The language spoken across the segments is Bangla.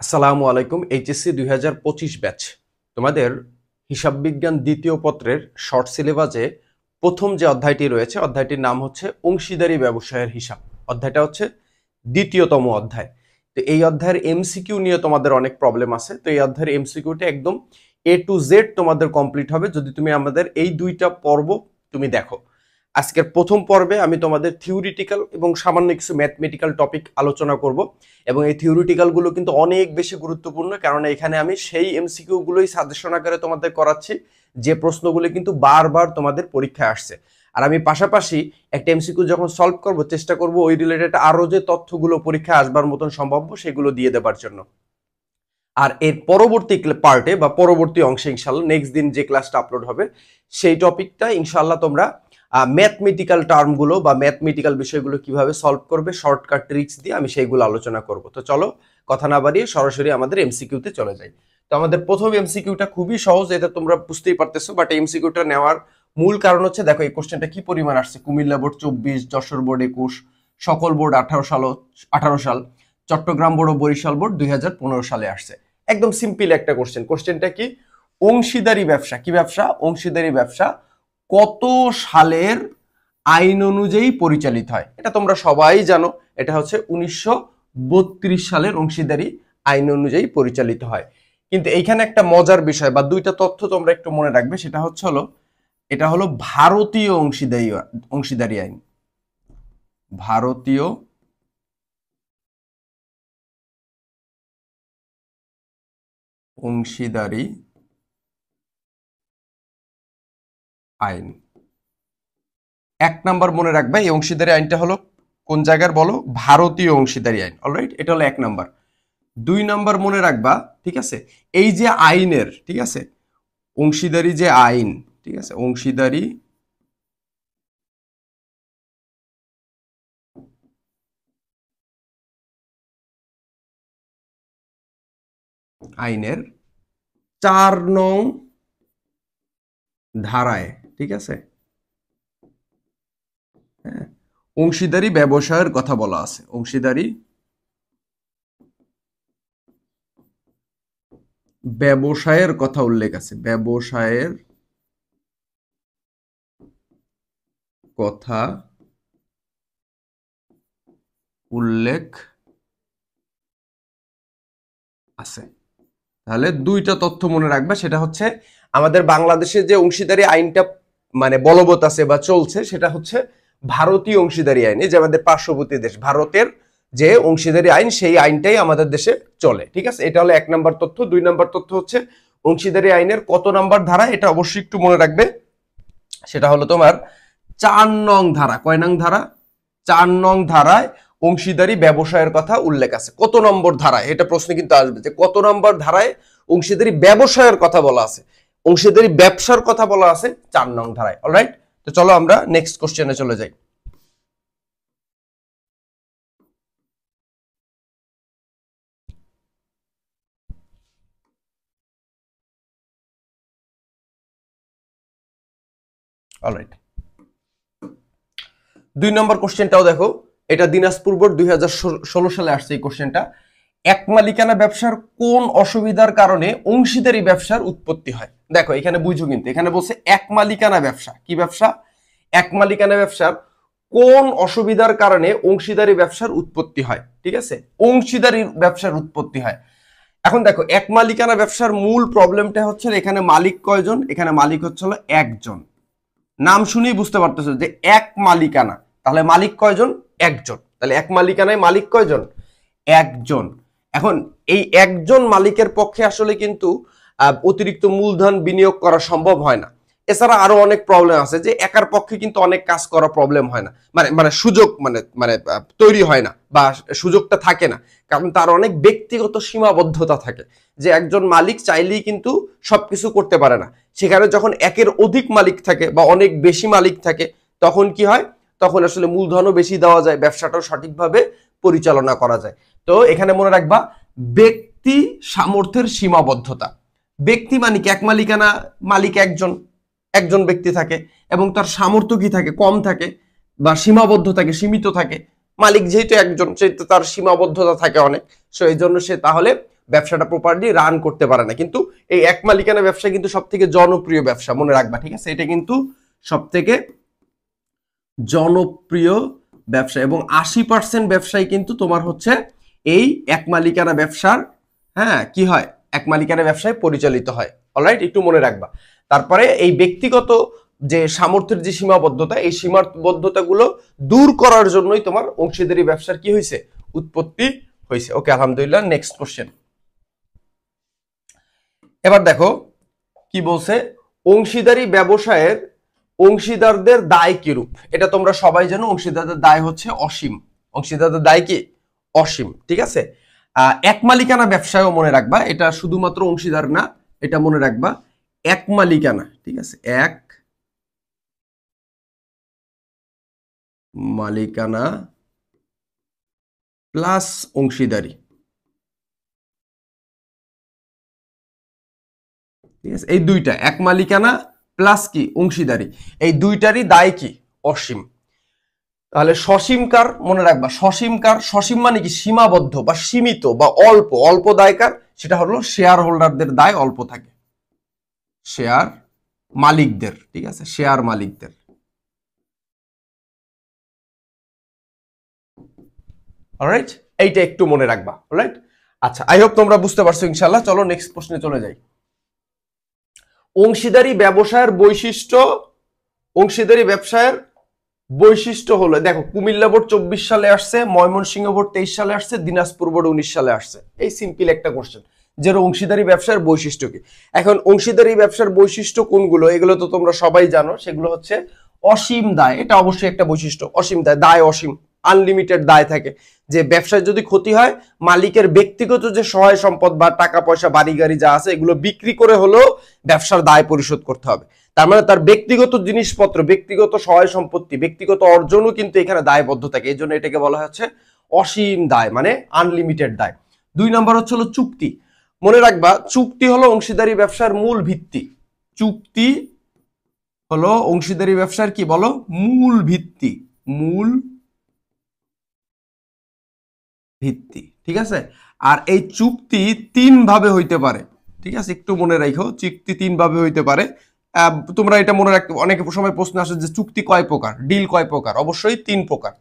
আসসালামু আলাইকুম। এইচএসসি 2025 ব্যাচ তোমাদের হিসাব বিজ্ঞান দ্বিতীয় পত্রের শর্ট সিলেবাসে প্রথম যে অধ্যায়টি রয়েছে অধ্যায়টির নাম হচ্ছে অংশীদারি ব্যবসায়ের হিসাব। অধ্যায়টা হচ্ছে দ্বিতীয়তম অধ্যায়। তো এই অধ্যায়ের এমসিকিউ নিয়ে তোমাদের অনেক প্রবলেম আছে। তো এই অধ্যায়ের এমসিকিউটা একদম A to Z তোমাদের কমপ্লিট হবে যদি তুমি আমাদের এই দুইটা পর্ব তুমি দেখো। আজকের প্রথম পর্বে আমি তোমাদের থিওরিটিক্যাল এবং সামান্য কিছু ম্যাথমেটিক্যাল টপিক আলোচনা করব এবং এই থিওরিটিক্যাল গুলো কিন্তু অনেক বেশি গুরুত্বপূর্ণ, কারণ এখানে আমি সেই এমসিকিউ গুলোই সাজেশন আকারে তোমাদের করাচ্ছি যে প্রশ্নগুলো কিন্তু বারবার তোমাদের পরীক্ষায় আসছে। আর আমি পাশাপাশি একটা এমসিকিউ যখন সলভ করব চেষ্টা করব ওই রিলেটেড আরো যে তথ্যগুলো পরীক্ষায় আসবার মতন সম্ভাব্য সেগুলো দিয়ে দেবার জন্য। আর এর পরবর্তী পার্টে বা পরবর্তী অংশে ইনশাল্লাহ নেক্সট দিন যে ক্লাসটা আপলোড হবে সেই টপিকটা ইনশাল্লাহ তোমরা ম্যাথমেটিক্যাল টার্মগুলো বা ম্যাথমেটিক্যাল বিষয়গুলো কিভাবে সলভ করবে শর্টকাট ট্রিক্স দিয়ে আমি সেইগুলো আলোচনা করব। তো চলো কথা না বাড়িয়ে সরাসরি আমাদের এমসিকিউতে চলে যাই। তো আমাদের প্রথম এমসিকিউটা খুবই সহজ, এটা তোমরা বুঝতেই পারতেছো, বাট এমসিকিউটা নেওয়ার মূল কারণ হচ্ছে দেখো এই কোশ্চেনটা কি পরিমাণ আসছে। কুমিল্লা বোর্ড 24, যশোর বোর্ড 21, সকল বোর্ড 18 সাল, চট্টগ্রাম বোর্ড ও বরিশাল বোর্ড 2015 সালে আসছে। একদম সিম্পল একটা কোশ্চেন। কোশ্চেনটা কি? অংশীদারি ব্যবসা। কি ব্যবসা? অংশীদারি ব্যবসা কত সালের আইন অনুযায়ী পরিচালিত হয়? এটা তোমরা সবাই জানো, এটা হচ্ছে 1932 সালের অংশীদারি আইন অনুযায়ী পরিচালিত হয়। কিন্তু এইখানে একটা মজার বিষয় বা দুইটা তথ্য তোমরা একটু মনে রাখবে, সেটা হচ্ছে এটা হলো ভারতীয় অংশীদারি আইন। ভারতীয় অংশীদারি আইন। এক নাম্বার মনে রাখবে, এই অংশীদারি আইনটা হলো কোন জায়গার বলো? ভারতীয় অংশীদারি আইন। অলরাইট, এটা হলো এক নাম্বার। দুই নাম্বার মনে রাখবা, ঠিক আছে, এই যে আইনের, ঠিক আছে, অংশীদারি যে আইন, ঠিক আছে, অংশীদারি আইনের 4 নং ধারায়, ঠিক আছে, হ্যাঁ, অংশীদারি ব্যবসায়ের কথা বলা আছে। অংশীদারি ব্যবসায়ের কথা উল্লেখ আছে। ব্যবসায়ের কথা উল্লেখ আছে। তাহলে দুইটা তথ্য মনে রাখবে, সেটা হচ্ছে আমাদের বাংলাদেশে যে অংশীদারি আইনটা মানে বলবৎ আছে বা চলছে সেটা হচ্ছে ভারতীয় অংশীদারি আইন। এই যে আমাদের পার্শ্ববর্তী দেশ ভারতের যে অংশীদারি আইন, সেই আইনটাই আমাদের দেশে চলে, ঠিক আছে। এটা হলো এক নাম্বার তথ্য। দুই নাম্বার তথ্য হচ্ছে অংশীদারি আইনের কত নাম্বার ধারা, এটা অবশ্যই একটু মনে রাখবে, সেটা হলো তোমার 4 নং ধারা। কয় নং ধারা? 4 নং ধারায় অংশীদারি ব্যবসায়ের কথা উল্লেখ আছে। কত নম্বর ধারায়, এটা প্রশ্নে কিন্তু আসবে যে কত নম্বর ধারায় অংশীদারি ব্যবসায়ের কথা বলা আছে, অংশীদারি ব্যবসার কথা বলা আছে 4 নং ধারায়। অলরাইট, তো চলো আমরা নেক্সট কোশ্চেনে চলে যাই। অলরাইট, 2 নম্বর কোশ্চেনটাও দেখো, এটা দিনাজপুর বোর্ড 2016 সালে আসছে এই কোশ্চেনটা। এক মালিকানা ব্যবসার কোন অসুবিধার কারণে অংশীদারি ব্যবসার উৎপত্তি হয়? দেখো এখানে বুঝো, কিন্তু এখানে বলছে এক মালিকানা ব্যবসা। কি ব্যবসা? এক মালিকানা ব্যবসার কোন অসুবিধার কারণে অংশীদারি ব্যবসার উৎপত্তি হয়, ঠিক আছে, অংশীদারি ব্যবসার উৎপত্তি হয়। এখন দেখো এক মালিকানা ব্যবসার মূল প্রবলেমটা হচ্ছে এখানে মালিক কয়জন? এখানে মালিক হচ্ছে একজন। নাম শুনেই বুঝতে পারতেছো যে এক মালিকানা, তাহলে মালিক কয়জন? একজন। তাহলে এক মালিকানায় মালিক কয়জন? একজন। এখন এই একজন মালিকের পক্ষে আসলে কিন্তু অতিরিক্ত মূলধন বিনিয়োগ করা সম্ভব হয় না। এছাড়া আরো অনেক প্রবলেম আছে যে একার পক্ষে কিন্তু অনেক কাজ করা প্রবলেম হয় না, মানে সুযোগ মানে তৈরি হয় না বা সুযোগটা থাকে না, কারণ তার অনেক ব্যক্তিগত সীমাবদ্ধতা থাকে, যে একজন মালিক চাইলেই কিন্তু সবকিছু করতে পারে না। সেখানে যখন একের অধিক মালিক থাকে বা অনেক বেশি মালিক থাকে তখন কি হয়? তখন আসলে মূলধনও বেশি দেওয়া যায়, ব্যবসাটাও সঠিকভাবে পরিচালনা করা যায়। তো এখানে মনে রাখবা ব্যক্তি সামর্থ্যের সীমাবদ্ধতা। ব্যক্তি মানে কি? এক মালিকানা মালিক একজন ব্যক্তি থাকে এবং তার সামর্থ্য কি থাকে? কম থাকে বা সীমাবদ্ধ থাকে, সীমিত থাকে। মালিক যেহেতু একজন, সেহেতু তার সীমাবদ্ধতা থাকে অনেক, সো এই জন্য সে তাহলে ব্যবসাটা প্রপারলি রান করতে পারে না। কিন্তু এই এক মালিকানা ব্যবসা কিন্তু সব থেকে জনপ্রিয় ব্যবসা, মনে রাখবা, ঠিক আছে? এটা কিন্তু সব থেকে জনপ্রিয় ব্যবসা এবং 80% ব্যবসায় কিন্তু তোমার হচ্ছে এই এক মালিকানা ব্যবসার, হ্যাঁ, কি হয়, এক মালিকানা ব্যবসায় পরিচালিত হয়। অলরাইট, একটু মনে রাখবা। তারপরে এই ব্যক্তিগত যে সামর্থ্যের যে সীমাবদ্ধতা, এই সীমাবদ্ধতাগুলো দূর করার জন্যই তোমার অংশীদারি ব্যবসার কি হয়েছে, উৎপত্তি হয়েছে। ওকে, আলহামদুলিল্লাহ। Next question. এবার দেখো কি বলছে, অংশীদারি ব্যবসায়ের অংশীদারদের দায় কিরূপ। এটা তোমরা সবাই জানো, অংশীদারদের দায় হচ্ছে অসীম। অংশীদারদের দায় কি, অসীম, ঠিক আছে? এক মালিকানা ব্যবসায়ও মনে রাখবা, এটা শুধুমাত্র অংশীদার না, এটা মনে রাখবা এক মালিকানা, ঠিক আছে? এক মালিকানা প্লাস অংশীদারি, ঠিক আছে? এই দুইটা, এক মালিকানা প্লাস কি অংশীদারি, এই দুইটারই দায় কি, অসীম। তাহলে সসীমকার মনে রাখবা, সসীমকার, সসীম মানে কি সীমাবদ্ধ বা সীমিত বা অল্প, অল্প দায়কার, সেটা হলো শেয়ার হোল্ডারদের দায় অল্প থাকে, শেয়ার মালিকদের, ঠিক আছে? শেয়ার মালিকদের। অলরাইট, এইটা একটু মনে রাখবা। অলরাইট, আচ্ছা, আই হোপ তোমরা বুঝতে পারছো ইনশাআল্লাহ। চলো নেক্সট প্রশ্নে চলে যাই। অংশীদারি ব্যবসায়ের বৈশিষ্ট্য, অংশীদারি ব্যবসায়ের বৈশিষ্ট্য হলো, দেখো কুমিল্লা বোর্ড 24 সালে আসছে, ময়মনসিংহ বোর্ড 23 সালে আসছে, দিনাজপুর বোর্ড 19 সালে আসছে। এই সিম্পল একটা কোশ্চেন, যে অংশীদারি ব্যবসার বৈশিষ্ট্য কি। এখন অংশীদারি ব্যবসার বৈশিষ্ট্য কোনগুলো, এগুলো তো তোমরা সবাই জানো। সেগুলো হচ্ছে অসীম দায়, এটা অবশ্যই একটা বৈশিষ্ট্য। অসীম দায়, দায় অসীম, আনলিমিটেড দায় থাকে। যে ব্যবসায় যদি ক্ষতি হয়, মালিকের ব্যক্তিগত যে সহায় সম্পদ বা টাকা পয়সা, বাড়ি গাড়ি যা আছে, এগুলো বিক্রি করে হলেও ব্যবসার দায় পরিশোধ করতে হবে। তার মানে তার ব্যক্তিগত জিনিসপত্র, ব্যক্তিগত সহায় সম্পত্তি, ব্যক্তিগত অর্জনও কিন্তু এখানে দায়বদ্ধ থাকে। এই জন্য এটাকে বলা হচ্ছে অসীম দায়, মানে আনলিমিটেড দায়। 2 নম্বর হচ্ছে হলো চুক্তি। মনে রাখবা, চুক্তি হলো অংশীদারি ব্যবসার মূল ভিত্তি। চুক্তি হলো অংশীদারি ব্যবসার কি বলো, মূল ভিত্তি, মূল ভিত্তি, ঠিক আছে? আর এই চুক্তি 3 ভাবে হইতে পারে, ঠিক আছে? একটু মনে রাখো, চুক্তি 3 ভাবে হইতে পারে। তোমরা এটা মনে রাখতে, অনেক সময় প্রশ্ন আসে যে চুক্তি কয় প্রকার, ডিল কয় প্রকার। অবশ্যই 3 প্রকার।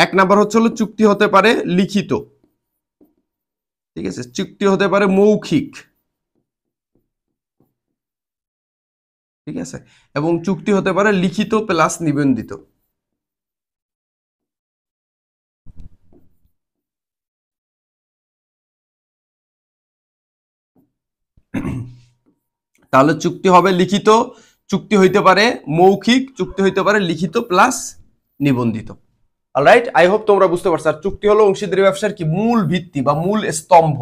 1 নাম্বার হচ্ছে হলো চুক্তি হতে পারে লিখিত, ঠিক আছে? চুক্তি হতে পারে মৌখিক, ঠিক আছে? এবং চুক্তি হতে পারে লিখিত প্লাস নিবন্ধিত। তাহলে চুক্তি হবে লিখিত, চুক্তি হইতে পারে মৌখিক, চুক্তি হইতে পারে লিখিত প্লাস নিবন্ধিত। অলরাইট, আই হোপ তোমরা বুঝতে পারছো। আর চুক্তি হলো অংশীদারি ব্যবসার কি মূল ভিত্তি বা মূল স্তম্ভ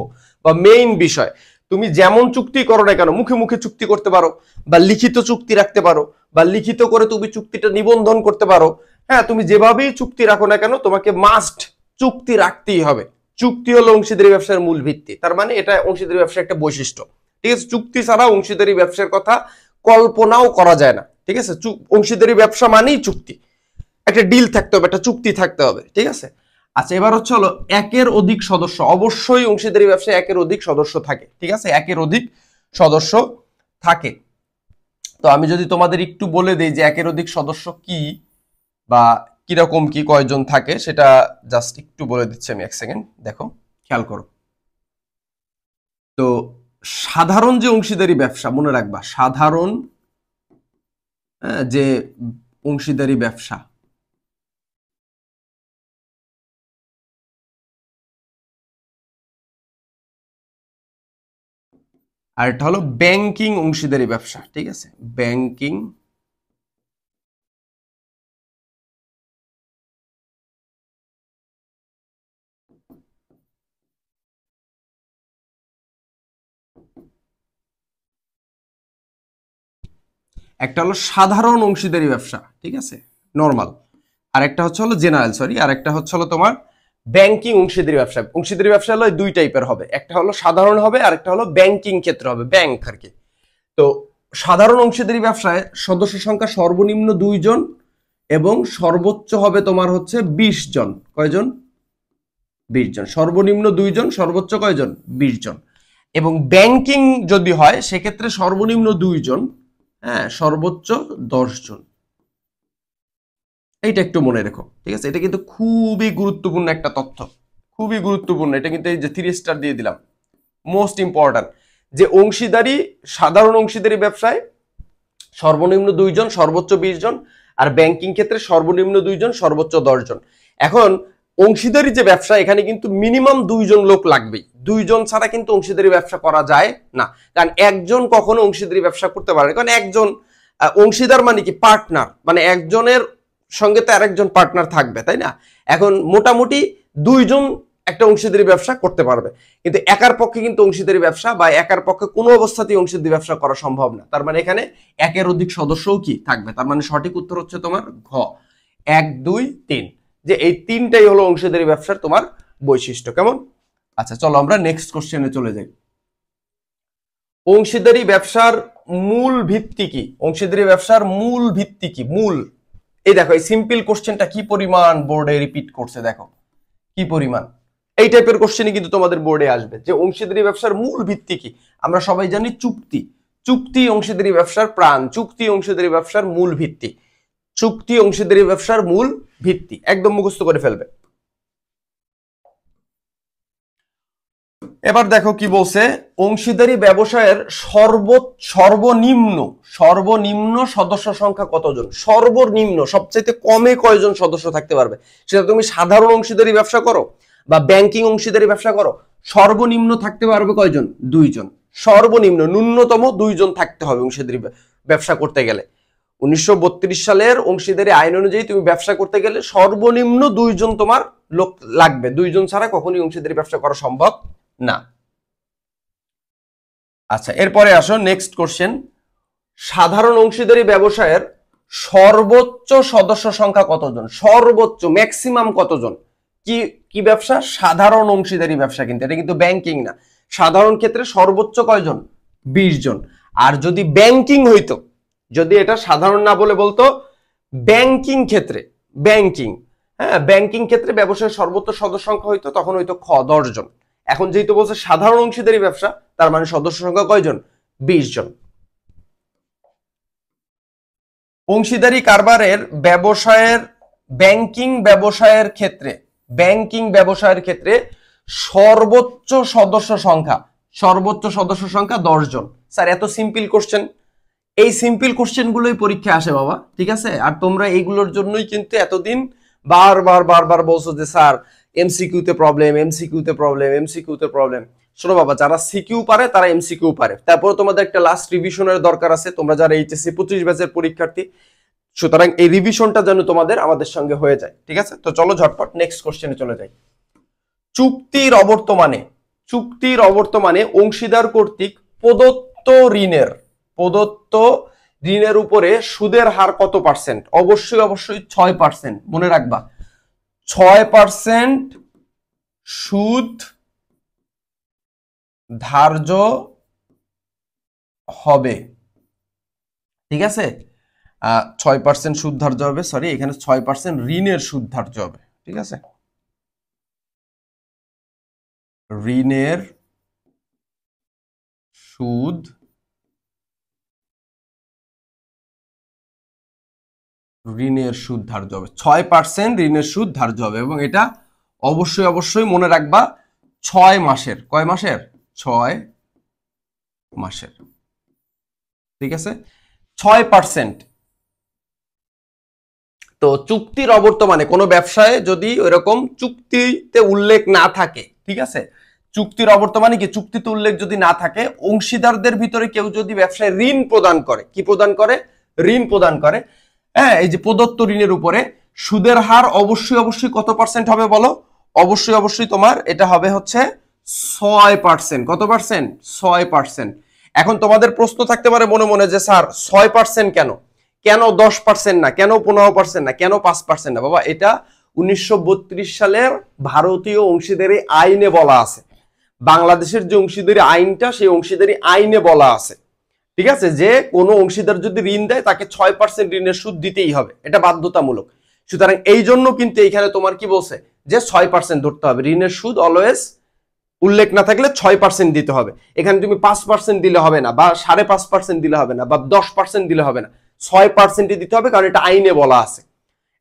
বা মেইন বিষয়। তুমি যেমন চুক্তি করো না কেন, মুখে মুখে চুক্তি করতে পারো, বা লিখিত চুক্তি রাখতে পারো, বা লিখিত করে তুমি চুক্তিটা নিবন্ধন করতে পারো। হ্যাঁ, তুমি যেভাবেই চুক্তি রাখো না কেন, তোমাকে মাস্ট চুক্তি রাখতেই হবে। চুক্তি হলো অংশীদারি ব্যবসার মূল ভিত্তি। তার মানে এটা অংশীদারি ব্যবসার একটা বৈশিষ্ট্য, ঠিক আছে? চুক্তি ছাড়া অংশীদারি ব্যবসার কথা কল্পনাও করা যায় না, ঠিক আছে? অংশীদারি ব্যবসা মানেই চুক্তি, একটা ডিল থাকতে হবে, একটা চুক্তি থাকতে হবে, ঠিক আছে? আচ্ছা, এবার হচ্ছে হলো একের অধিক সদস্য। অবশ্যই অংশীদারি ব্যবসায় একের অধিক সদস্য থাকে, ঠিক আছে? একের অধিক সদস্য থাকে। তো আমি যদি তোমাদের একটু বলে দেই যে একের অধিক সদস্য কি বা কিরকম কি, কয়জন থাকে, সেটা জাস্ট একটু বলে দিচ্ছি আমি। 1 সেকেন্ড, দেখো, খেয়াল করো। তো সাধারণ যে অংশীদারি ব্যবসা, মনে রাখবা, সাধারণ যে অংশীদারি ব্যবসা, আর এটা হলো ব্যাংকিং অংশীদারি ব্যবসা, ঠিক আছে? ব্যাংকিং একটা হলো সাধারণ অংশীদারি ব্যবসা, ঠিক আছে, নরমাল। আর একটা হচ্ছে হলো জেনারেল, সরি, আর একটা হচ্ছে হলো তোমার ব্যাংকিং অংশীদারি ব্যবসা। অংশীদারি ব্যবসা হলো 2 টাইপের হবে, একটা হলো সাধারণ হবে আর একটা হলো ব্যাংকিং ক্ষেত্র হবে, ব্যাংক আর কি। তো সাধারণ অংশীদারি ব্যবসায় সদস্য সংখ্যা সর্বনিম্ন 2 জন এবং সর্বোচ্চ হবে তোমার হচ্ছে 20 জন। কয়জন? 20 জন। সর্বনিম্ন 2 জন, সর্বোচ্চ কয়জন? 20 জন। এবং ব্যাংকিং যদি হয় সেক্ষেত্রে সর্বনিম্ন 2 জন, হ্যাঁ, সর্বোচ্চ 10 জন। এইটা একটু মনে রেখো, ঠিক আছে? এটা কিন্তু খুবই গুরুত্বপূর্ণ একটা তথ্য, খুবই গুরুত্বপূর্ণ। এটা কিন্তু এই যে 3 স্টার দিয়ে দিলাম, মোস্ট ইম্পর্টেন্ট। যে অংশীদারি, সাধারণ অংশীদারি ব্যবসায় সর্বনিম্ন 2 জন, সর্বোচ্চ 20 জন, আর ব্যাংকিং ক্ষেত্রে সর্বনিম্ন 2 জন, সর্বোচ্চ 10 জন। এখন অংশীদারি যে ব্যবসা, এখানে কিন্তু মিনিমাম 2 জন লোক লাগবেই। 2 জন ছাড়া কিন্তু অংশীদারি ব্যবসা করা যায় না, কারণ একজন কখনো অংশীদারি ব্যবসা করতে পারে না। কারণ একজন অংশীদার মানে কি? পার্টনার, মানে একজনের সঙ্গে তো আরেকজন পার্টনার থাকবে, তাই না? এখন মোটামুটি 2 জন একটা অংশীদারি ব্যবসা করতে পারবে, কিন্তু একার পক্ষে কিন্তু অংশীদারি ব্যবসা বা একার পক্ষে কোনো অবস্থাতেই অংশীদারি ব্যবসা করা সম্ভব না। তার মানে এখানে একের অধিক সদস্যও কি থাকবে। তার মানে সঠিক উত্তর হচ্ছে তোমার ঘ, 1 2 3, যে এই 3টাই হলো অংশীদারি ব্যবসার তোমার বৈশিষ্ট্য। কেমন? আচ্ছা, চলো আমরা নেক্সট কোশ্চেনে চলে যাই। অংশীদারি ব্যবসার মূল ভিত্তি কি? অংশীদারি ব্যবসার মূল ভিত্তি কি? মূল, এই দেখো এই সিম্পল কোশ্চেনটা কি পরিমাণ বোর্ডে রিপিট করছে, দেখো কি পরিমাণ। এই টাইপের কোশ্চেনই কিন্তু তোমাদের বোর্ডে আসবে, যে অংশীদারি ব্যবসার মূল ভিত্তি কি। আমরা সবাই জানি চুক্তি, চুক্তি অংশীদারি ব্যবসার প্রাণ, চুক্তি অংশীদারি ব্যবসার মূল ভিত্তি, চুক্তি অংশীদারি ব্যবসার মূল ভিত্তি, একদম মুখস্থ করে ফেলবে। এবার দেখো কি বলছে, অংশীদারি ব্যবসায়ের সর্বনিম্ন সদস্য সংখ্যা কতজন? সর্বনিম্ন, সবচেয়ে কমে কয়জন সদস্য থাকতে পারবে? সেটা তুমি সাধারণ অংশীদারি ব্যবসা করো বা ব্যাংকিং অংশীদারি ব্যবসা করো, সর্বনিম্ন থাকতে পারবে কয়জন? 2 জন। সর্বনিম্ন, ন্যূনতম 2 জন থাকতে হবে অংশীদারি ব্যবসা করতে গেলে। 1932 সালের অংশীদারি আইন অনুযায়ী তুমি ব্যবসা করতে গেলে সর্বনিম্ন 2 জন তোমার লোক লাগবে। 2 জন ছাড়া কখনোই অংশীদারি ব্যবসা করা সম্ভব না। আচ্ছা, এরপরে আসো নেক্সট কোশ্চেন। সাধারণ অংশীদারি ব্যবসায়ের সর্বোচ্চ সদস্য সংখ্যা কতজন? সর্বোচ্চ, ম্যাক্সিমাম কতজন? কি কি ব্যবসা? সাধারণ অংশীদারি ব্যবসা, কিন্তু এটা কিন্তু ব্যাংকিং না। সাধারণ ক্ষেত্রে সর্বোচ্চ কয়জন? 20 জন। আর যদি ব্যাংকিং হইতো, যদি এটা সাধারণ না বলে বলতো ব্যাংকিং ক্ষেত্রে, ব্যাংকিং, হ্যাঁ, ব্যাংকিং ক্ষেত্রে ব্যবসায়ের সর্বোচ্চ সদস্য সংখ্যা হইতো, তখন হইতো খ 10 জন। এখন যেহেতু বলছে সাধারণ অংশীদারি ব্যবসা, তার মানে সদস্য সংখ্যা কয়জন? 20 জন। অংশীদারি কারবারের ব্যবসায়ের ব্যাংকিং ব্যবসায়ের ক্ষেত্রে সর্বোচ্চ সদস্য সংখ্যা 10 জন। স্যার এত সিম্পল কোশ্চেন, এই সিম্পল কোশ্চেন গুলোই পরীক্ষা আসে বাবা, ঠিক আছে? আর তোমরা এইগুলোর জন্যই কিন্তু এতদিন বারবার বলছো যে স্যার এমসিকিউতে প্রবলেম। শোনো বাবা, যারা সিকিউ পারে তারা এমসিকিউ পারে, তারপরে তোমাদের একটা লাস্ট রিভিশনের দরকার আছে, তোমরা যারা এইচএসসি 25 ব্যাচের পরীক্ষার্থী, সুতরাং এই রিভিশনটা যেন তোমাদের আমাদের সঙ্গে হয়ে যায়, ঠিক আছে? তো চলো ঝটপট নেক্সট কোশ্চেনে চলে যাই। চুক্তির অবর্তমানে অংশীদার কর্তৃক প্রদত্ত ঋণের উপরে সুদের হার কত পার্সেন্ট? অবশ্যই 6%। মনে রাখবা, 6% সুদ ধার্য হবে, ঠিক আছে? 6% সুদ ধার্য হবে, সরি, এখানে 6% ঋণের সুদ ধার্য হবে, ঠিক আছে? ঋণের সুদ ধার্য হবে, 6% ঋণের সুদ ধার্য হবে, এবং এটা অবশ্যই মনে রাখবা 6 মাসের। কয় মাসের? 6 মাসের, ঠিক আছে? 6%। তো চুক্তির অবর্তমানে কোনো ব্যবসায় যদি ওইরকম চুক্তিতে উল্লেখ না থাকে, ঠিক আছে, চুক্তির অবর্তমানে কি, চুক্তিতে উল্লেখ যদি না থাকে, অংশীদারদের ভিতরে কেউ যদি ব্যবসায় ঋণ প্রদান করে, কি প্রদান করে? ঋণ প্রদান করে, হ্যাঁ, এই যে প্রদত্ত ঋণের উপরে সুদের হার অবশ্যই কত পার্সেন্ট হবে বলো? অবশ্যই তোমার এটা হবে হচ্ছে 6%। কত পার্সেন্ট? 6%। এখন তোমাদের প্রশ্ন থাকতে পারে মনে যে স্যার 6% কেন 10% না, কেন 15% না, কেন 5% না? বাবা, এটা 1932 সালের ভারতীয় অংশীদারি আইনে বলা আছে। বাংলাদেশের যে অংশীদারি আইনটা, সেই অংশীদারি আইনে বলা আছে, ঠিক আছে, যে কোনো অংশীদার যদি ঋণ দেয় তাকে 6% ঋণের সুদ দিতেই হবে, এটা বাধ্যতামূলক। সুতরাং এই জন্য কিন্তু এইখানে তোমার কি বলছে, যে 6% ধরতে হবে, ঋণের সুদ অলওয়েজ উল্লেখ না থাকলে 6% দিতে হবে। এখানে তুমি 5% দিলে হবে না, বা 5.5% দিলে হবে না, বা 10% দিলে হবে না, 6% দিতে হবে, কারণ এটা আইনে বলা আছে।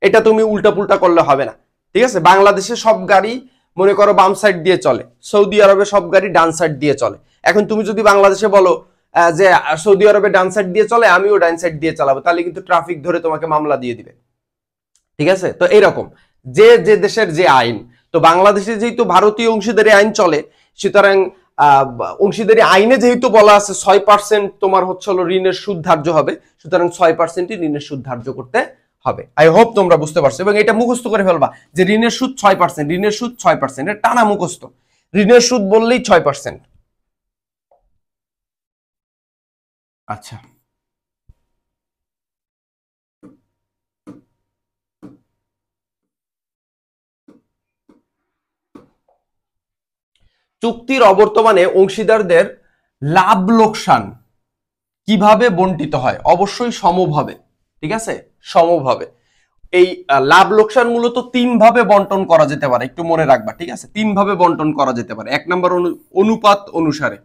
এটা তুমি উল্টা পুল্টা করলে হবে না, ঠিক আছে? বাংলাদেশে সব গাড়ি মনে করো বাম সাইড দিয়ে চলে, সৌদি আরবে সব গাড়ি ডান সাইড দিয়ে চলে। এখন তুমি যদি বাংলাদেশে বলো যে সৌদি আরবে ডান সাইড দিয়ে চলে, আমিও ডান সাইড দিয়ে চালাবো, তাহলে কিন্তু ট্রাফিক ধরে তোমাকে মামলা দিয়ে দিবে, ঠিক আছে? তো এইরকম যে যে দেশের যে আইন, তো বাংলাদেশে যেহেতু ভারতীয় অংশীদারি আইন চলে, সুতরাং অংশীদারি আইনে যেহেতু বলা আছে 6% তোমার হচ্ছে হলো ঋণের সুদ ধার্য হবে, সুতরাং 6%ই ঋণের সুদ ধার্য করতে হবে। আই হোপ তোমরা বুঝতে পারছো, এবং এটা মুখস্থ করে ফেলবা যে ঋণের সুদ 6%, ঋণের সুদ 6%, এটা টানা মুখস্থ। ঋণের সুদ বললেই 6%। আচ্ছা, চুক্তির অবর্তমানে অংশীদারদের লাভ লোকসান কিভাবে বন্টিত হয়? অবশ্যই সমভাবে, ঠিক আছে? সমভাবে। এই লাভ লোকসান মূলত 3 ভাবে বন্টন করা যেতে পারে, একটু মনে রাখবা, ঠিক আছে? 3 ভাবে বন্টন করা যেতে পারে। 1 নম্বর অনুপাত অনুসারে।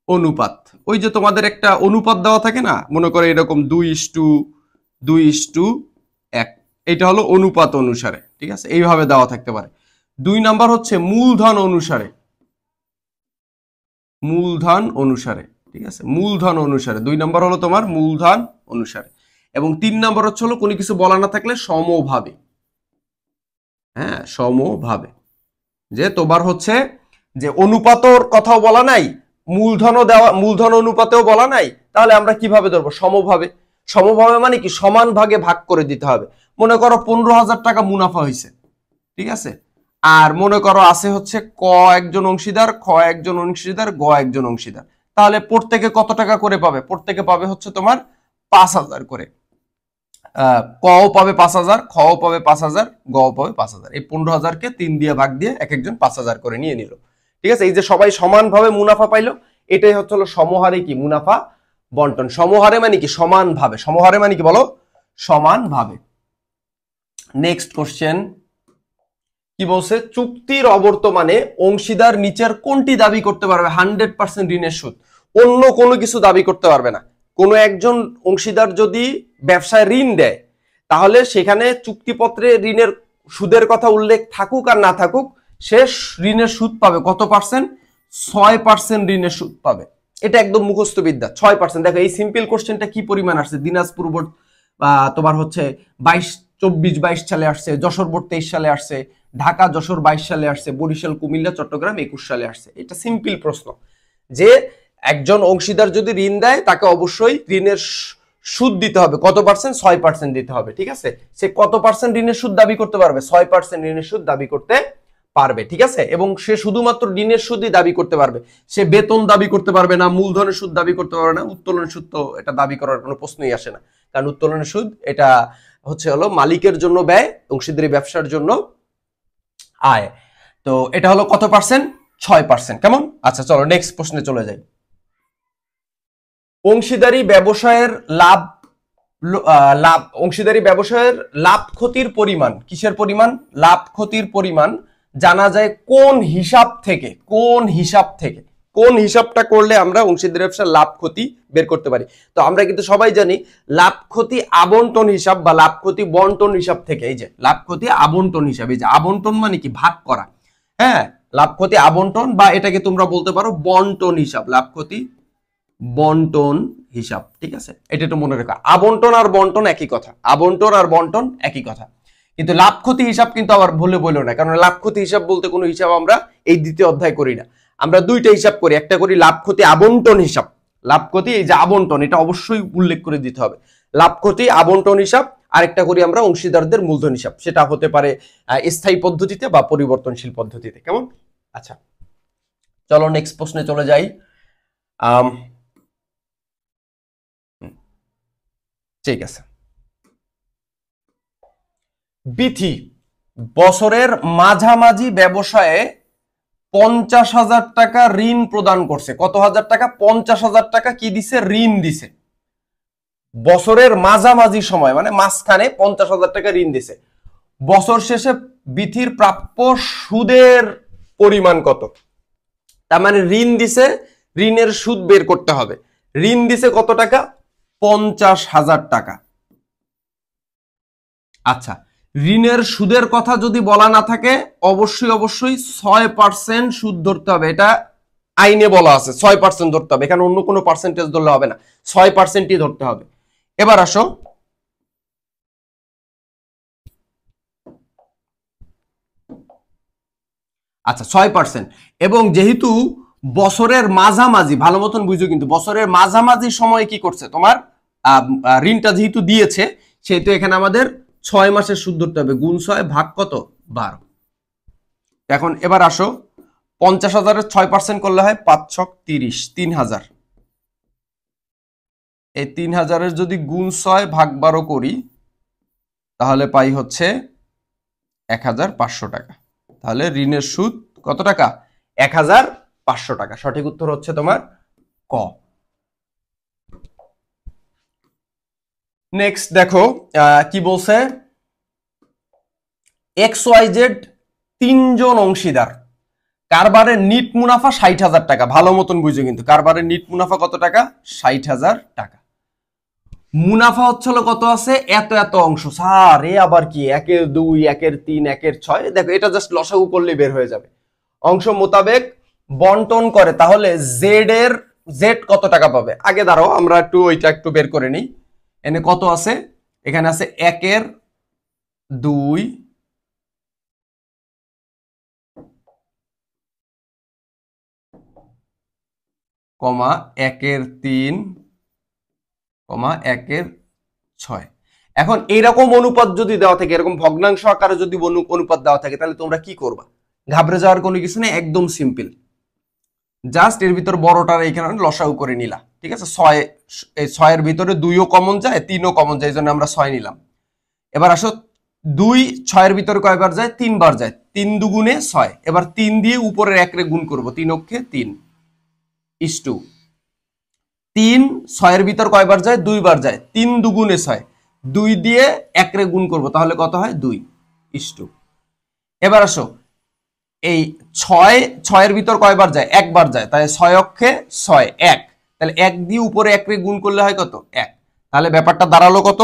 অনুপাত, ওই যে তোমাদের একটা অনুপাত দেওয়া থাকে না, মনে করে এরকম 2:1, এটা হলো অনুপাত অনুসারে, ঠিক আছে? এইভাবে দেওয়া থাকতে পারে। 2 নাম্বার হচ্ছে মূলধন অনুসারে। মূলধন অনুসারে, ঠিক আছে? মূলধন অনুসারে 2 নাম্বার হলো তোমার মূলধন অনুসারে। এবং 3 নাম্বার হচ্ছে হলো কোনো কিছু বলা না থাকলে সমভাবে। হ্যাঁ, সমভাবে। যে তোমার হচ্ছে যে অনুপাতর কথাও বলা নাই, মূলধনও দেওয়া, মূলধন অনুপাতেও বলা নাই, তাহলে আমরা কিভাবে ধরবো? সমভাবে। সমভাবে মানে কি? সমান ভাগে ভাগ করে দিতে হবে। মনে করো 15,000 টাকা মুনাফা হয়েছে, ঠিক আছে? আর মনে করো আছে হচ্ছে ক একজন অংশীদার, খ একজন অংশীদার, গ একজন অংশীদার, তাহলে প্রত্যেকে কত টাকা করে পাবে? প্রত্যেকে পাবে হচ্ছে তোমার 5,000 করে। কও পাবে 5,000, খও পাবে 5,000, গও পাবে 5,000। এই 15,000কে 3 দিয়ে ভাগ দিয়ে এক একজন 5,000 করে নিয়ে নিল, ঠিক আছে? এই যে সবাই সমানভাবে মুনাফা পাইলো, এটাই হচ্ছে হলো সমহারে কি? মুনাফা বন্টন। সমহারে মানে কি? সমানভাবে। সমহারে মানে কি বলো? সমানভাবে। নেক্সট কোশ্চেন কি বলছে? চুক্তির অবর্তমানে অংশীদার নিচের কোনটি দাবি করতে পারবে 100% ঋণের সুদ? অন্য কোনো কিছু দাবি করতে পারবে না। কোনো একজন অংশীদার যদি ব্যবসায় ঋণ দেয়, তাহলে সেখানে চুক্তিপত্রে ঋণের সুদের কথা উল্লেখ থাকুক আর না থাকুক, সে ঋণের সুদ পাবে কত পার্সেন্ট? 6% ঋণের সুদ পাবে। এটা একদম মুখস্থ বিদ্যা, 6%। দেখো এই সিম্পল কোশ্চেনটা কি পরিমাণ আসছে। দিনাজপুর বোর্ড তোমার হচ্ছে 24-22 সালে আসছে, যশোর বোর্ড 23 সালে আসছে, ঢাকা যশোর 22 সালে আসছে, বরিশাল কুমিল্লা চট্টগ্রাম 21 সালে আসছে। এটা সিম্পল প্রশ্ন যে একজন অংশীদার যদি ঋণ দেয়, তাকে অবশ্যই ঋণের সুদ দিতে হবে কত পার্সেন্ট? 6% দিতে হবে, ঠিক আছে? সে কত পার্সেন্ট ঋণের সুদ দাবি করতে পারবে? 6% ঋণের সুদ দাবি করতে পারবে, ঠিক আছে? এবং সে শুধুমাত্র ঋণের সুদই দাবি করতে পারবে, সে বেতন দাবি করতে পারবে না, মূলধনের সুদ দাবি করতে পারবে না, উত্তোলনের সুদ তো এটা দাবি করার কোনো প্রশ্নই আসে না, কারণ উত্তোলনের সুদ এটা হচ্ছে হলো মালিকের জন্য ব্যয়, অংশীদারি ব্যবসার জন্য আয়। তো এটা হলো কত পার্সেন্ট? 6%। কেমন? আচ্ছা চলো নেক্সট প্রশ্নে চলে যাই। অংশীদারি ব্যবসায়ের লাভ অংশীদারি ব্যবসায়ের লাভ ক্ষতির পরিমাণ, কিসের পরিমাণ? লাভ ক্ষতির পরিমাণ জানা যায় কোন হিসাব থেকে? কোন হিসাব থেকে? কোন হিসাবটা করলে আমরা অংশীদারি ব্যবসার লাভ ক্ষতি বের করতে পারি? তো আমরা কিন্তু সবাই জানি লাভ ক্ষতি আবন্টন হিসাব বা লাভ ক্ষতি বন্টন হিসাব থেকে। এই যে লাভ ক্ষতি আবন্টন হিসাব, এই যে আবন্টন মানে কি? ভাগ করা। হ্যাঁ, লাভ ক্ষতি আবন্টন, বা এটাকে তোমরা বলতে পারো বন্টন হিসাব। লাভ ক্ষতি বন্টন হিসাব, ঠিক আছে? এটা একটু মনে রাখো। আবন্টন আর বন্টন একই কথা, আবন্টন আর বন্টন একই কথা, কিন্তু লাভ ক্ষতি হিসাব কিন্তু আবার ভুলে বলো না, কারণ লাভ ক্ষতি হিসাব বলতে কোনো হিসাব আমরা এই দ্বিতীয় অধ্যায় করি না। আমরা দুইটা হিসাব করি, একটা করি লাভ ক্ষতি আবন্টন হিসাব। লাভ ক্ষতি এই যে আবন্টন, এটা অবশ্যই উল্লেখ করে দিতে হবে, লাভ ক্ষতি আবন্টন হিসাব। আরেকটা করি আমরা অংশীদারদের মূলধন হিসাব, সেটা হতে পারে স্থায়ী পদ্ধতিতে বা পরিবর্তনশীল পদ্ধতিতে। কেমন? আচ্ছা চলো নেক্সট প্রশ্নে চলে যাই। ঠিক আছে। বিথি বছরের মাঝামাঝি ব্যবসায়ে 50,000 টাকা ঋণ প্রদান করছে। কত হাজার টাকা? 50,000 টাকা কি দিছে? ঋণ দিছে। বছরের মাঝামাঝি সময় মানে মাঝখানে 50,000 টাকা ঋণ দিছে। বছর শেষে বিথির প্রাপ্য সুদের পরিমাণ কত? তার মানে ঋণ দিছে, ঋণের সুদ বের করতে হবে। ঋণ দিছে কত টাকা? 50,000 টাকা। আচ্ছা, ঋণের সুদের কথা যদি বলা না থাকে অবশ্যই 6% সুদ ধরতে হবে। এটা আইনে বলা আছে 6% ধরতে হবে, এখানে অন্য কোনো পার্সেন্টেজ ধরলে হবে না, 6%ই ধরতে হবে। এবার আসো, আচ্ছা 6%, এবং যেহেতু বছরের মাঝামাঝি, ভালো মতন বুঝো কিন্তু, বছরের মাঝামাঝি সময়ে কি করছে তোমার ঋণটা যেহেতু দিয়েছে, সেহেতু এখানে আমাদের 6 মাসের সুদ ধরতে হবে। গুণ 6 ভাগ কত? 12। এখন এবার আসো, 50,000-এর 6% করলে হয় 5 ছক 30, 3,000। এই 3,000-এর যদি গুণ 6 ভাগ 12 করি তাহলে পাই হচ্ছে 1,500 টাকা। তাহলে ঋণের সুদ কত টাকা? 1,500 টাকা। সঠিক উত্তর হচ্ছে তোমার ক। নেক্সট দেখো কি বলছে, XYZ 3 জন অংশীদার, কারবারের নিট মুনাফা 60,000 টাকা। ভালো মতন বুঝো কিন্তু, কারবারের নিট মুনাফা কত টাকা? 60,000 টাকা। মুনাফা হচ্ছিল কত আছে? এত এত অংশ। স্যার এ আবার কি 1-এর 2, 1-এর 3, 1-এর 6? দেখো এটা জাস্ট লসাগু করলে বের হয়ে যাবে। অংশ মোতাবেক বন্টন করে, তাহলে জেড কত টাকা পাবে? আগে দাঁড়াও আমরা ওইটা একটু বের করে নিই। এনে কত আছে? এখানে আছে 1-এর 2, 1-এর 3, 1-এর 6। এখন এইরকম অনুপাত যদি দেওয়া থাকে, এরকম ভগ্নাংশ আকারে যদি অনুপাত দেওয়া থাকে, তাহলে তোমরা কি করবা? ঘাবড়ে যাওয়ার কোনো কিছু নেই, একদম সিম্পল। জাস্ট এর ভিতর বড়টার এইখানে লসাগু করে নিলা, ঠিক আছে? 6-এর ভিতরে 2ও কমন যায়, 3ও কমন যায়, এই জন্য আমরা 6 নিলাম। এবার আসো, 2 6-এর ভিতরে কয়বার যায়? 3 বার যায়। 3 দুগুণে 6। এবার 3 দিয়ে উপরের 1 রে গুণ করবো, 3 অক্ষে 3 ইস্টু 3। 6-এর ভিতর কয়বার যায়? 2 বার যায়। 3 দুগুণে 6, 2 দিয়ে 1 রে গুণ করবো, তাহলে কত হয়? 2 ইস্টু। এবার আসো, এই 6-এর ভিতর কয়বার যায়? 1 বার যায়, তাহলে 6 অক্ষে 6 1, তাহলে 1 দিয়ে উপরে 1 রে গুণ করলে হয় কত? 1। তাহলে ব্যাপারটা দাঁড়ালো কত?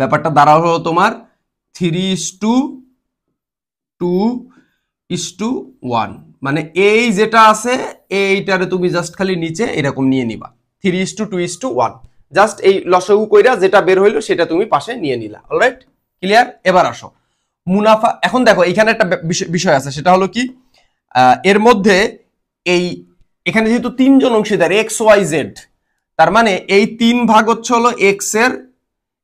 ব্যাপারটা দাঁড়ালো তোমার 3:2:1। মানে এই যেটা আছে এইটারে তুমি জাস্ট খালি নিচে এরকম নিয়ে নিবা, 3:2:1। জাস্ট এই লসাগু কইরা যেটা বের হইলো সেটা তুমি পাশে নিয়ে নিলা। Alright, clear? এবার আসো মুনাফা। এখন দেখো এখানে একটা বিষয় আছে, সেটা হলো কি, এর মধ্যে এখানে যেহেতু 3 জন অংশীদার XYZ, তার মানে এই 3 ভাগ হচ্ছে হলো X এর,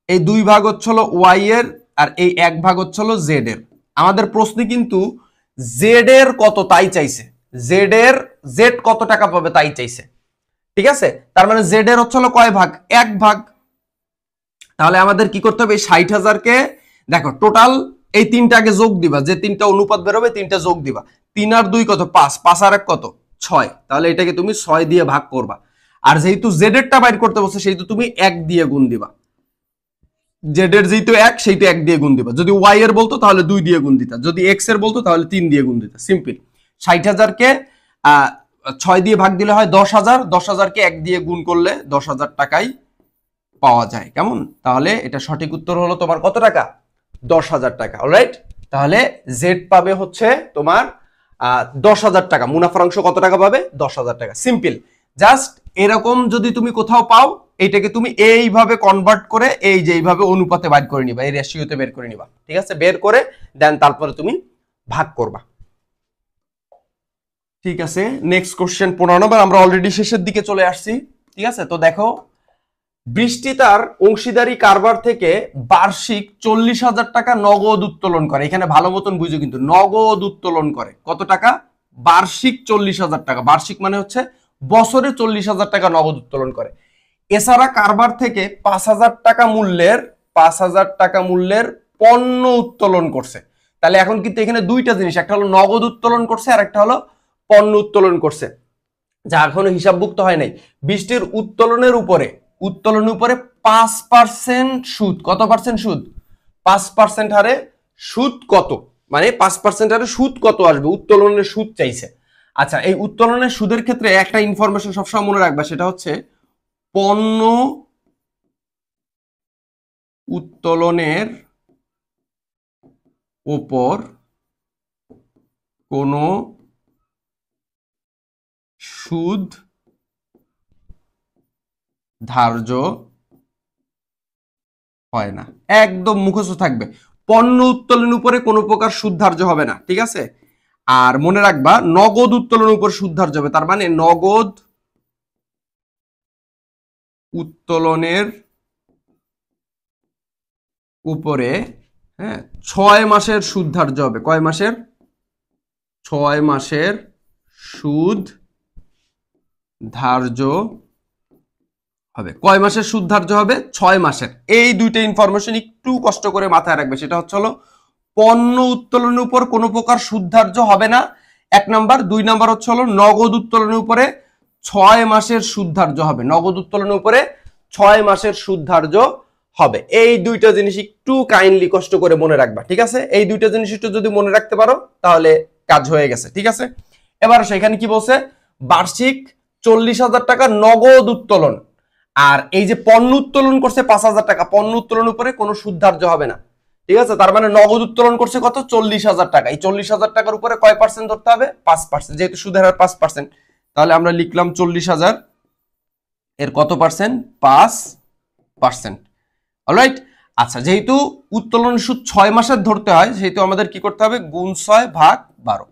এই 2 ভাগ হচ্ছে হলো Y এর, আর এই 1 ভাগ হচ্ছে হলো Z এর। আমাদের প্রশ্নে কিন্তু Z এর কত তাই চাইছে, Z কত টাকা পাবে তাই চাইছে, ঠিক আছে? তার মানে Z এর হচ্ছে হলো কয় ভাগ? 1 ভাগ। তাহলে আমাদের কি করতে হবে? 60,000-কে দেখো টোটাল এই 3টা আগে যোগ দিবা, যে 3টা অনুপাত বেরোবে 3টা যোগ দিবা। 3 আর 2 কত? 5, 5 আর 1 কত? 6। তাহলে এটাকে তুমি 6 দিয়ে ভাগ করবা। আর যেহেতু Z এরটা বাইর করতে বলছে, সেহেতু তুমি 1 দিয়ে গুণ দিবা। Z এর যেহেতু 1, সেইটা 1 দিয়ে গুণ দিবা। যদি Y এর বলতো তাহলে 2 দিয়ে গুণ দিতা, যদি X এর বলতো তাহলে 3 দিয়ে গুণ দিতা। সিম্পল। 60,000-কে 6 দিয়ে ভাগ দিলে হয় 10,000, 10,000-কে 1 দিয়ে গুণ করলে 10,000 টাকাই পাওয়া যায়। কেমন? তাহলে এটা সঠিক উত্তর হলো তোমার কত টাকা? 10,000 টাকা। অলরাইট, তাহলে Z পাবে হচ্ছে তোমার 10,000 টাকা। মুনাফার অংশ কত টাকা পাবে? 10,000 টাকা। সিম্পল। জাস্ট এরকম যদি তুমি কোথাও পাও, এইটাকে তুমি এইভাবে কনভার্ট করে এই যে এইভাবে অনুপাতে বাইর করে নিবা, এই রেশিওতে বের করে নিবা, ঠিক আছে? বের করে দেন তারপরে তুমি ভাগ করবা, ঠিক আছে? নেক্সট কোশ্চেন 15 নম্বর। আমরা অলরেডি শেষের দিকে চলে আসছি, ঠিক আছে? তো দেখো, বৃষ্টি তার অংশীদারি কারবার থেকে বার্ষিক 40,000 টাকা নগদ উত্তোলন করে। এখানে ভালো মতন বুঝো কিন্তু, নগদ উত্তোলন করে কত টাকা? বার্ষিক 40,000 টাকা। বার্ষিক মানে হচ্ছে বছরে 40,000 টাকা নগদ উত্তোলন করে। এছাড়া কারবার থেকে 5,000 টাকা মূল্যের পণ্য উত্তোলন করছে। তাহলে এখন কিন্তু এখানে দুইটা জিনিস, একটা হলো নগদ উত্তোলন করছে আর একটা হলো পণ্য উত্তোলন করছে, যা এখনো হিসাবভুক্ত হয় নাই। বৃষ্টির উত্তোলনের উপরে 5% সুদ। কত পার্সেন্ট সুদ? 5% হারে সুদ কত? মানে 5% হারে সুদ কত আসবে? উত্তোলনের সুদ চাইছে। আচ্ছা, এই উত্তোলনের সুদের ক্ষেত্রে একটা ইনফরমেশন সবসময় মনে রাখবা, সেটা হচ্ছে পণ্য উত্তোলনের উপর কোনো সুদ ধার্য হয় না। একদম মুখস্থ থাকবে, পণ্য উত্তোলনের উপরে কোনো প্রকার সুদ ধার্য হবে না, ঠিক আছে। আর মনে রাখবা নগদ উত্তোলনের উপর সুদ ধার্য হবে, তার মানে নগদ উত্তোলনের উপরে, হ্যাঁ, 6 মাসের সুদ ধার্য হবে। কয় মাসের? 6 মাসের সুদ ধার্য হবে। কয় মাসের সুদ ধার্য হবে? 6 মাসের। এই দুইটা ইনফরমেশন একটু কষ্ট করে মাথায় রাখবে, সেটা হচ্ছে হলো পণ্য উত্তোলনের উপর কোনো প্রকার সুদ ধার্য হবে না, 1 নাম্বার। 2 নাম্বার হচ্ছে হলো নগদ উত্তোলনের উপরে 6 মাসের সুদ ধার্য হবে। নগদ উত্তোলনের উপরে 6 মাসের সুদ ধার্য হবে। এই দুইটা জিনিস একটু কাইন্ডলি কষ্ট করে মনে রাখবা, ঠিক আছে। এই দুইটা জিনিস একটু যদি মনে রাখতে পারো তাহলে কাজ হয়ে গেছে, ঠিক আছে। এবার সেখানে কি বলছে? বার্ষিক 40,000 টাকা নগদ উত্তোলন, আর এই যে পণ্য উত্তোলন করছে 5,000 টাকা, পণ্য উত্তোলনের উপরে কোনো সুদ ধার্য হবে না, ঠিক আছে। তার মানে নগদ উত্তোলন করছে কত? 40,000 টাকা। এই 40,000 টাকার উপরে কয় পার্সেন্ট ধরতে হবে? 5%, যেহেতু সুদের হার 5%, তাহলে আমরা লিখলাম 40,000 এর কত পার্সেন্ট? 5%। অলরাইট। আচ্ছা, যেহেতু উত্তোলন সুদ 6 মাসের ধরতে হয়, সেহেতু আমাদের কি করতে হবে? গুণ 6 ভাগ 12।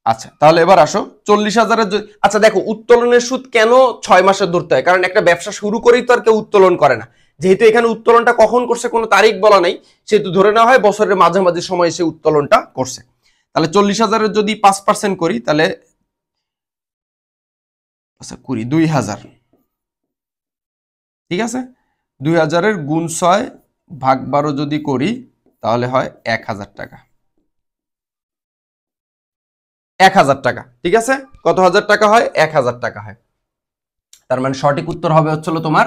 আচ্ছা, তাহলে এবার আসো 40,000-এর। আচ্ছা দেখো, উত্তোলনের সুদ কেন 6 মাসের ধরতে হয়? কারণ একটা ব্যবসা শুরু করেই তো আর কেউ উত্তোলন করে না। যেহেতু এখানে উত্তোলনটা কখন করছে কোনো তারিখ বলা নাই, সেহেতু ধরে নেওয়া হয় বছরের মাঝামাঝি সময় সে উত্তোলনটা করছে। তাহলে 40,000-এর যদি 5% করি, তাহলে আচ্ছা করি 2,000, ঠিক আছে। 2,000-এর গুণ 6 ভাগ 12 যদি করি, তাহলে হয় 1,000 টাকা। 1,000 টাকা, ঠিক আছে। কত হাজার টাকা হয়? 1,000 টাকা হয়। তার মানে সঠিক উত্তর হবে হচ্ছিল তোমার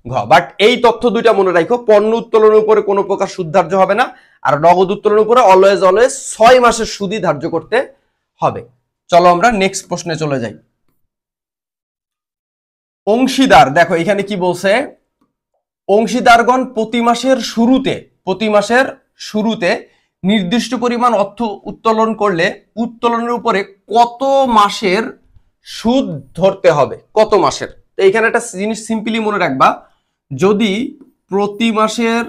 ঘ। বাট এই তথ্য দুইটা মনে রাখো, পণ্য উত্তোলনের উপরে কোনো প্রকার সুদ ধার্য হবে না, আর নগদ উত্তোলনের উপরে অলওয়েজ 6 মাসের সুদই ধার্য করতে হবে। চলো আমরা নেক্সট প্রশ্নে চলে যাই। অংশীদার, দেখো এখানে কি বলছে? অংশীদারগণ প্রতি মাসের শুরুতে নির্দিষ্ট পরিমাণ অর্থ উত্তোলন করলে উত্তোলনের উপরে কত মাসের সুদ ধরতে হবে? কত মাসের? তো এখানে একটা জিনিস সিম্পলি মনে রাখবা, যদি প্রতি মাসের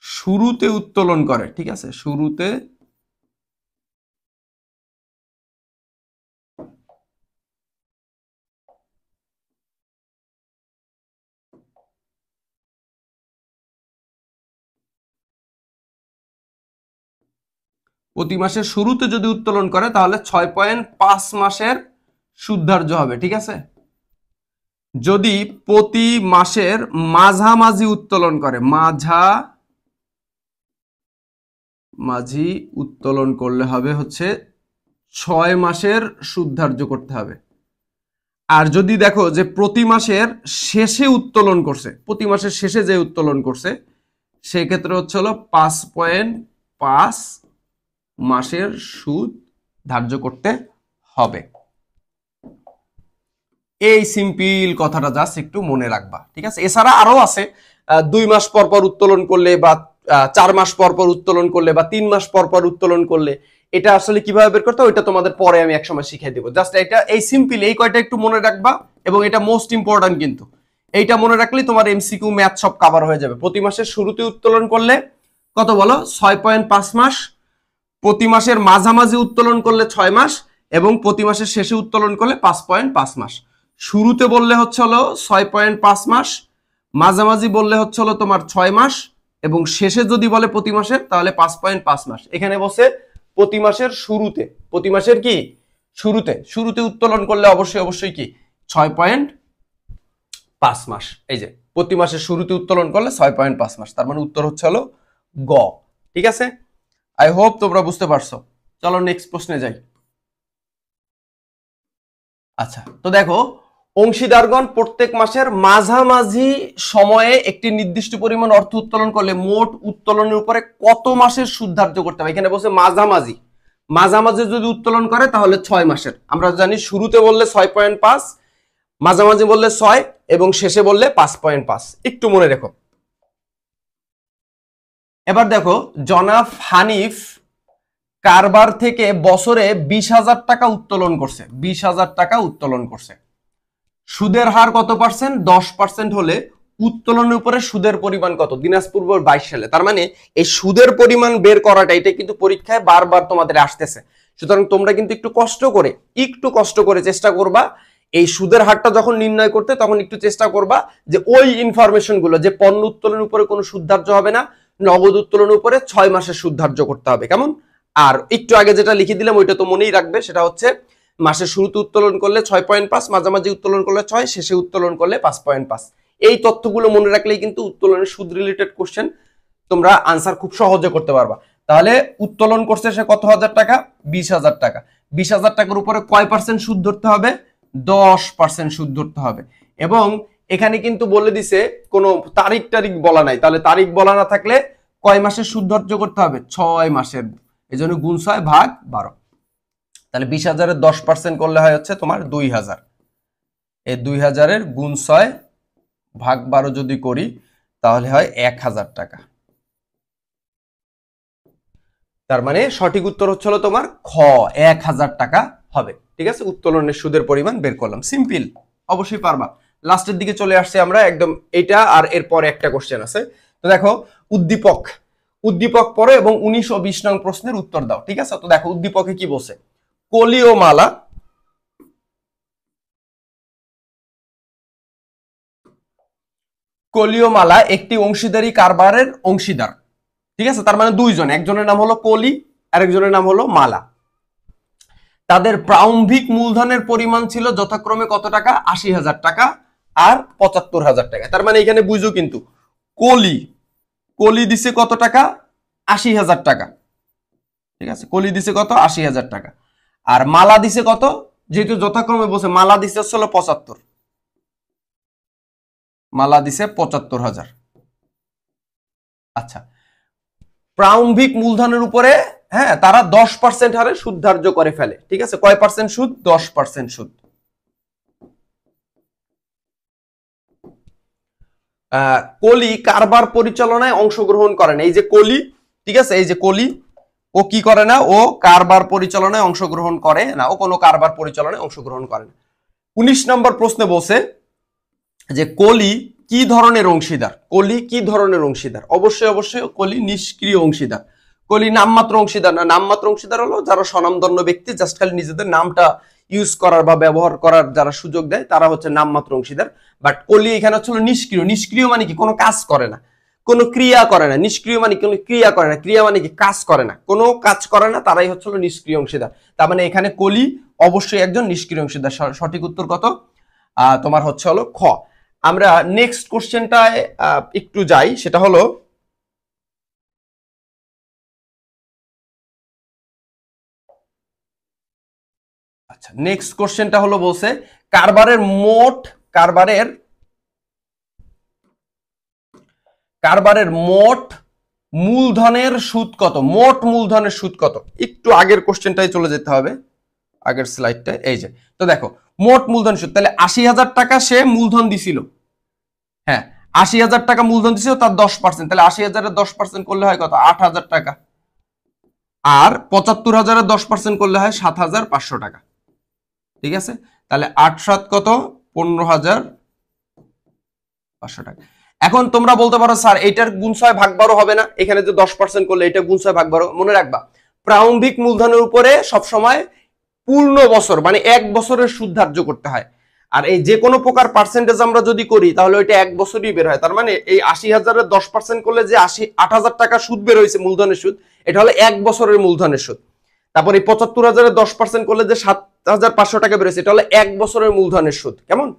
শুরুতে উত্তোলন করে, ঠিক আছে, শুরুতে প্রতি মাসের শুরুতে যদি উত্তোলন করে, তাহলে 6.5 মাসের সুদ ধার্য হবে, ঠিক আছে। যদি প্রতি মাসের মাঝামাঝি উত্তোলন করে, মাঝি উত্তোলন করলে হবে হচ্ছে 6 মাসের সুদ ধার্য করতে হবে। আর যদি দেখো যে প্রতি মাসের শেষে উত্তোলন করছে, প্রতি মাসের শেষে যে উত্তোলন করছে, সেক্ষেত্রে হচ্ছে হলো 5.5 মাসের সুদ ধার্য করতে হবে। এই সিম্পল কথাটা জাস্ট একটু মনে রাখবা, ঠিক আছে। এছাড়া আরো আছে, 2 মাস পর পর উত্তোলন করলে, বা 4 মাস পর পর উত্তোলন করলে, বা 3 মাস পর পর উত্তোলন করলে, এটা আসলে কিভাবে বের করতে হয় ওইটা তোমাদের পরে আমি একসময় শিখিয়ে দেবো। জাস্ট এটা এই সিম্পল এই কয়টা একটু মনে রাখবা, এবং এটা মোস্ট ইম্পর্টেন্ট কিন্তু। এইটা মনে রাখলেই তোমার এমসিকিউ ম্যাথ সব কভার হয়ে যাবে। প্রতি মাসের শুরুতে উত্তোলন করলে কত বলো? 6.5 মাস। প্রতি মাসের মাঝামাঝি উত্তোলন করলে 6 মাস, এবং প্রতি মাসের শেষে উত্তোলন করলে 5.5 মাস। শুরুতে বললে হচ্ছে হলো 6.5 মাস, মাঝামাঝি বললে হচ্ছে হলো তোমার 6 মাস, এবং শেষে যদি বলে প্রতি মাসের, তাহলে 5.5 মাস। এখানে বসে প্রতি মাসের শুরুতে, প্রতি মাসের কি শুরুতে উত্তোলন করলে অবশ্যই কি 6.5 মাস। এই যে প্রতি মাসের শুরুতে উত্তোলন করলে 6.5 মাস, তার মানে উত্তর হচ্ছে হলো গ, ঠিক আছে। আই হোপ তোমরা বুঝতে পারছো। চলো নেক্সট প্রশ্নে যাই। আচ্ছা, তো দেখো, অংশীদারগণ প্রত্যেক মাসের মাঝামাঝি সময়ে একটি নির্দিষ্ট পরিমাণ অর্থ উত্তোলন করলে মোট উত্তোলনের উপরে কত মাসের সুদ ধার্য করতে হবে। এখানে বলছে মাঝামাঝি, মাঝামাঝি যদি উত্তোলন করে তাহলে 6 মাসের। আমরা জানি শুরুতে বললে 6.5, মাঝামাঝি বললে 6 এবং শেষে বললে 5.5, একটু মনে রেখো। এবার দেখো, জনাব হানিফ কারবার থেকে বছরে 20,000 টাকা উত্তোলন করছে, 20,000 টাকা উত্তোলন করছে। সুদের হার কত পার্সেন্ট? 10% হলে উত্তোলনের উপরে সুদের পরিমাণ কত? দিনাজপুর 22 সালে। তার মানে এই সুদের পরিমাণ বের করাটা এটা কিন্তু পরীক্ষায় বারবার তোমাদের আসতেছে। সুতরাং তোমরা কিন্তু একটু কষ্ট করে চেষ্টা করবা এই সুদের হারটা যখন নির্ণয় করতে, তখন একটু চেষ্টা করবা যে ওই ইনফরমেশন গুলো, যে পণ্য উত্তোলনের উপরে কোনো সুদ ধার্য হবে না, নগদ উত্তোলনের উপরে 6 মাসের সুদ ধার্য করতে হবে। কেমন? আর একটু আগে যেটা লিখে দিলাম ওইটা তো মনেই রাখবে, সেটা হচ্ছে মাসের শুরুতে উত্তোলন করলে 6.5, মাঝামাঝি উত্তোলন করলে 6, শেষে উত্তোলন করলে 5.5। এই তথ্যগুলো মনে রাখলেই কিন্তু উত্তোলনের সুদ রিলেটেড কোশ্চেন তোমরা আনসার খুব সহজে করতে পারবা। তাহলে উত্তোলন করছে সে কত হাজার টাকা? 20,000 টাকা। 20,000 টাকার উপরে কয় পার্সেন্ট সুদ ধরতে হবে? 10% সুদ ধরতে হবে। এবং এখানে কিন্তু বলে দিছে কোনো তারিখ বলা নাই, তাহলে তারিখ বলা না থাকলে কয় মাসের সুদ ধার্য করতে হবে? 6 মাসের। এই জন্য গুণ 6 ভাগ 12। তাহলে 20,000-এর 10% করলে হয় হচ্ছে তোমার 2,000। এই 2,000-এর গুণ 6 ভাগ 12 যদি করি তাহলে হয় 1,000 টাকা। তার মানে সঠিক উত্তর হচ্ছে তোমার খ, 1,000 টাকা হবে। ঠিক আছে, উত্তোলনের সুদের পরিমাণ বের করলাম। সিম্পল, অবশ্যই পারবা। লাস্টের দিকে চলে আসছে আমরা একদম, এটা আর এরপর একটা কোশ্চেন আছে। তো দেখো, উদ্দীপক পড়ো এবং 19 ও 20 নং প্রশ্নের উত্তর দাও। ঠিক আছে, তো দেখো উদ্দীপকে কি বলছে। কলি ও মালা একটি অংশীদারি কারবারের অংশীদার। ঠিক আছে, তার মানে দুইজন, একজনের নাম হলো কলি, আরেকজনের নাম হলো মালা। তাদের প্রারম্ভিক মূলধনের পরিমাণ ছিল যথাক্রমে কত টাকা? 80,000 টাকা আর 75,000 টাকা। তার মানে এখানে বুঝো কিন্তু কলি দিছে কত টাকা? 80,000 টাকা। ঠিক আছে, কলি দিছে কত? 80,000 টাকা। আর মালা দিছে কত? যেহেতু যথাক্রমে বলছে, মালা দিছে হলো 75, মালা দিছে 75,000। আচ্ছা, প্রারম্ভিক মূলধনের উপরে হ্যাঁ তারা 10% হারে সুদ ধার্য করে ফেলে। ঠিক আছে, কয় পার্সেন্ট সুদ? 10% সুদ। কলি কারবার পরিচালনায় অংশগ্রহণ করে না। এই যে কলি, ঠিক আছে, এই যে কলি, ও কি করে না? ও কারবার পরিচালনায় অংশগ্রহণ করে না, ও কোনো কারবার পরিচালনায় অংশগ্রহণ করে না। 19 নম্বর প্রশ্নে বলছে যে কলি কি ধরনের অংশীদার? কলি কি ধরনের অংশীদার? অবশ্যই কলি নিষ্ক্রিয় অংশীদার। কলি নামমাত্র অংশীদার না। নামমাত্র অংশীদার হলো যারা স্বনামধন্য ব্যক্তি, জাস্ট খালি নিজেদের নামটা ইউজ করার বা ব্যবহার করার যারা সুযোগ দেয় তারা হচ্ছে নামমাত্র অংশীদার। বাট কলি এখানে হচ্ছে নিষ্ক্রিয়। নিষ্ক্রিয় মানে কি? কোনো কাজ করে না, কোনো ক্রিয়া করে না। নিষ্ক্রিয় মানে কোনো ক্রিয়া করে না, ক্রিয়া মানে কি? কাজ করে না, কোনো কাজ করে না, তারাই হচ্ছে নিষ্ক্রিয় অংশীদার। তার মানে এখানে কলি অবশ্যই একজন নিষ্ক্রিয় অংশীদার। সঠিক উত্তর কত? তোমার হচ্ছে হলো খ। আমরা নেক্সট কোশ্চেনটায় একটু যাই, সেটা হলো আচ্ছা, নেক্সট কোশ্চেনটা হলো বলছে কারবারের মোট মূলধনের সুদ কত? মোট মূলধনের সুদ কত? একটু আগের কোশ্চেনটাই চলে যেতে হবে, আগের স্লাইডটা। এই যে, তো দেখো মোট মূলধন সুদ, তাহলে 80,000 টাকা সে মূলধন দিছিল। হ্যাঁ, 80,000 টাকা মূলধন দিছিল, তার 10%, তাহলে 80,000-এর 10% করলে হয় কত? 8,000 টাকা। আর 75,000-এর 10% করলে হয় 7,500 টাকা। ঠিক আছে, তাহলে 8/7 কত? 15,500 টাকা। এখন তোমরা বলতে পারো স্যার এইটার গুণ 6 ভাগ 12 হবে না? এখানে যে 10% করলে এটা গুণ 6 ভাগ 12। মনে রাখবা, প্রারম্ভিক মূলধনের উপরে সবসময় পূর্ণ বছর মানে 1 বছরের সুদ ধার্য করতে হয়। আর এই যে কোনো প্রকার পার্সেন্টেজ আমরা যদি করি তাহলে ওইটা 1 বছরই বের হয়। তার মানে এই 80,000-এর 10% করলে যে 8,000 টাকা সুদ বের হয়েছে মূলধনের সুদ, এটা হলো 1 বছরের মূলধনের সুদ। তারপর এই 75,000-এর 10% করলে যে 7,500 টাকা বের হয়েছে, এটা হলো 1 বছরের মূলধনের সুদ। কেমন?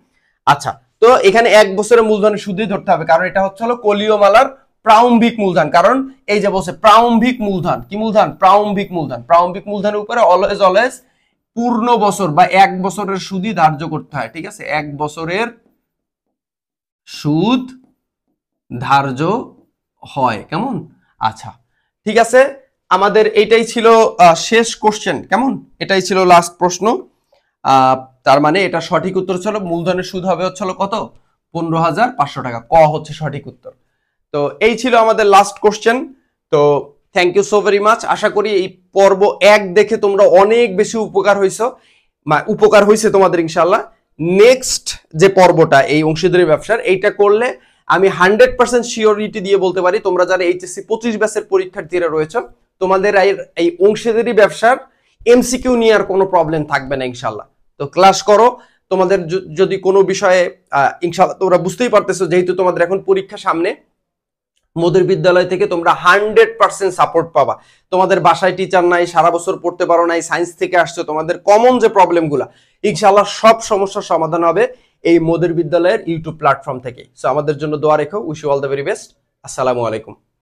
আচ্ছা, তো এখানে 1 বছরের মূলধনের সুদই ধরতে হবে, কারণ এটা হচ্ছে হলো কলীয় মালার প্রারম্ভিক মূলধন। কারণ এই যে বলছে প্রারম্ভিক মূলধন, কি মূলধন? প্রারম্ভিক মূলধন। প্রারম্ভিক মূলধনের উপরে অলওয়েজ পূর্ণ বছর বা 1 বছরের সুদই ধার্য করতে হয়, ঠিক আছে? 1 বছরের সুদ ধার্য হয়, কেমন? আচ্ছা, ঠিক আছে, আমাদের এইটাই ছিল শেষ কোশ্চেন, কেমন? এটাই ছিল লাস্ট প্রশ্ন। তার মানে এটা সঠিক উত্তর ছিল মূলধনের সুদ হবে হচ্ছে কত? 15,500 টাকা। ক হচ্ছে সঠিক উত্তর। তো এই ছিল আমাদের লাস্ট কোশ্চেন। তো thank you so very much. আশা করি এই পর্ব 1 দেখে তোমরা অনেক বেশি উপকার হয়েছে তোমাদের ইনশাআল্লাহ। নেক্সট যে পর্বটা এই অংশীদারি ব্যবসার, এইটা করলে আমি 100% শিওরিটি দিয়ে বলতে পারি তোমরা যারা এইচএসসি 25 ব্যাচের পরীক্ষার্থীরা রয়েছে, তোমাদের এই অংশীদারি ব্যবসার এমসিকিউ নিয়ে আর কোনো প্রবলেম থাকবে না ইনশাআল্লাহ। তো ক্লাস করো। তোমাদের যদি কোনো বিষয়ে ইনশাআল্লাহ তোমরা বুঝতেই পারতেছো, যেহেতু তোমাদের এখন পরীক্ষা সামনে, মোদের বিদ্যালয় থেকে তোমরা 100% সাপোর্ট পাবা। তোমাদের বাসায় টিচার নাই, সারা বছর পড়তে পারো নাই, সায়েন্স থেকে আসছো, তোমাদের কমন যে প্রবলেমগুলো, ইনশাআল্লাহ সব সমস্যার সমাধান হবে এই মোদের বিদ্যালয়ের ইউটিউব প্ল্যাটফর্ম থেকে। সো আমাদের জন্য দোয়া রেখো। Wish you all the very best. আসসালামু আলাইকুম।